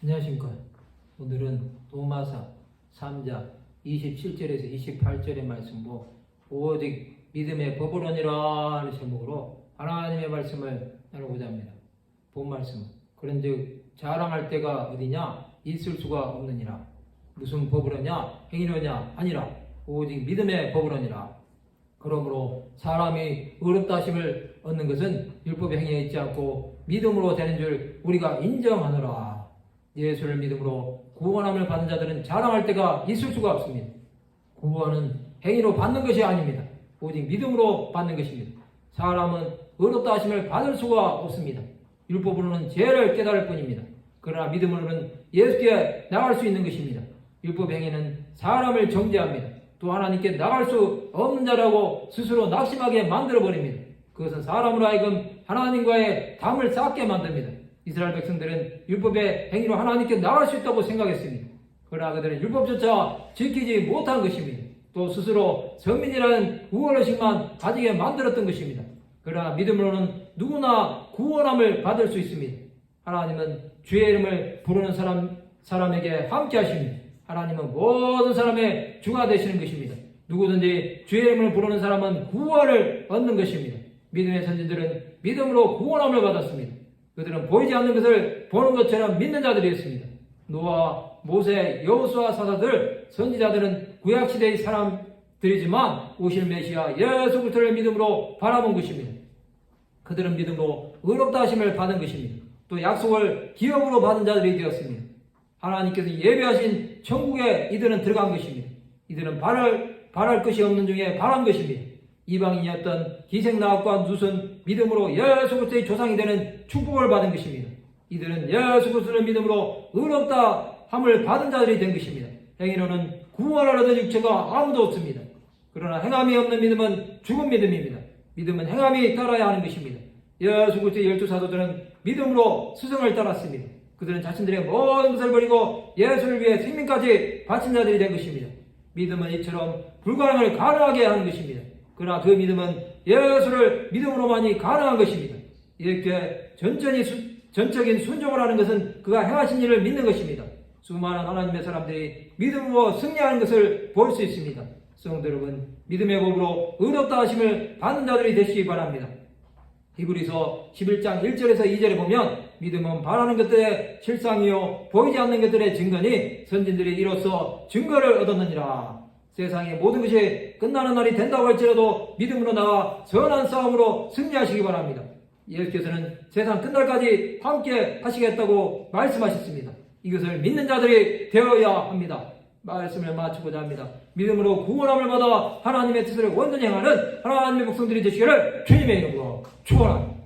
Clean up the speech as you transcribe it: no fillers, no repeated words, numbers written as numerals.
안녕하십니까. 오늘은 도마사 3장 27절에서 28절의 말씀으로 오직 믿음의 법으로니라 하는 제목으로 하나님의 말씀을 나누고자 합니다. 본 말씀. 그런즉 자랑할 때가 어디냐? 있을 수가 없느니라. 무슨 법으로냐? 행위로냐? 아니라 오직 믿음의 법으로니라. 그러므로 사람이 의롭다 하심을 얻는 것은 율법의 행위에 있지 않고 믿음으로 되는 줄 우리가 인정하노라. 예수를 믿음으로 구원함을 받은 자들은 자랑할 때가 있을 수가 없습니다. 구원은 행위로 받는 것이 아닙니다. 오직 믿음으로 받는 것입니다. 사람은 의롭다 하심을 받을 수가 없습니다. 율법으로는 죄를 깨달을 뿐입니다. 그러나 믿음으로는 예수께 나갈 수 있는 것입니다. 율법 행위는 사람을 정죄합니다. 또 하나님께 나갈 수 없는 자라고 스스로 낙심하게 만들어버립니다. 그것은 사람으로 하여금 하나님과의 담을 쌓게 만듭니다. 이스라엘 백성들은 율법의 행위로 하나님께 나갈 수 있다고 생각했습니다. 그러나 그들은 율법조차 지키지 못한 것입니다. 또 스스로 선민이라는 우월의식만 가지게 만들었던 것입니다. 그러나 믿음으로는 누구나 구원함을 받을 수 있습니다. 하나님은 주의 이름을 부르는 사람에게 함께 하십니다. 하나님은 모든 사람의 주가 되시는 것입니다. 누구든지 주의 이름을 부르는 사람은 구원을 얻는 것입니다. 믿음의 선지들은 믿음으로 구원함을 받았습니다. 그들은 보이지 않는 것을 보는 것처럼 믿는 자들이었습니다. 노아, 모세, 여호수아 사사들, 선지자들은 구약시대의 사람들이지만 오실 메시아 예수 그리스도를 믿음으로 바라본 것입니다. 그들은 믿음으로 의롭다 하심을 받은 것입니다. 또 약속을 기업으로 받은 자들이 되었습니다. 하나님께서 예비하신 천국에 이들은 들어간 것입니다. 이들은 바랄 것이 없는 중에 바란 것입니다. 이방인이었던 기생나학과 룻은 믿음으로 예수 그리스도의 조상이 되는 축복을 받은 것입니다. 이들은 예수 그리스도를 믿음으로 의롭다 함을 받은 자들이 된 것입니다. 행위로는 구원을 얻은 육체가 아무도 없습니다. 그러나 행함이 없는 믿음은 죽은 믿음입니다. 믿음은 행함이 따라야 하는 것입니다. 예수 그리스도의 12사도들은 믿음으로 스승을 따랐습니다. 그들은 자신들의 모든 것을 버리고 예수를 위해 생명까지 바친 자들이 된 것입니다. 믿음은 이처럼 불가능을 가능하게 하는 것입니다. 그러나 그 믿음은 예수를 믿음으로만이 가능한 것입니다. 이렇게 전적인 순종을 하는 것은 그가 행하신 일을 믿는 것입니다. 수많은 하나님의 사람들이 믿음으로 승리하는 것을 볼 수 있습니다. 성도 여러분, 믿음의 법으로 의롭다 하심을 받는 자들이 되시기 바랍니다. 히브리서 11장 1절에서 2절에 보면 믿음은 바라는 것들의 실상이요 보이지 않는 것들의 증거니 선진들이 이로써 증거를 얻었느니라. 세상의 모든 것이 끝나는 날이 된다고 할지라도 믿음으로 나와 선한 싸움으로 승리하시기 바랍니다. 예수께서는 세상 끝날까지 함께 하시겠다고 말씀하셨습니다. 이것을 믿는 자들이 되어야 합니다. 말씀을 마치고자 합니다. 믿음으로 구원함을 받아 하나님의 뜻을 온전히 행하는 하나님의 백성들이 되시기를 주님의 이름으로 축원합니다.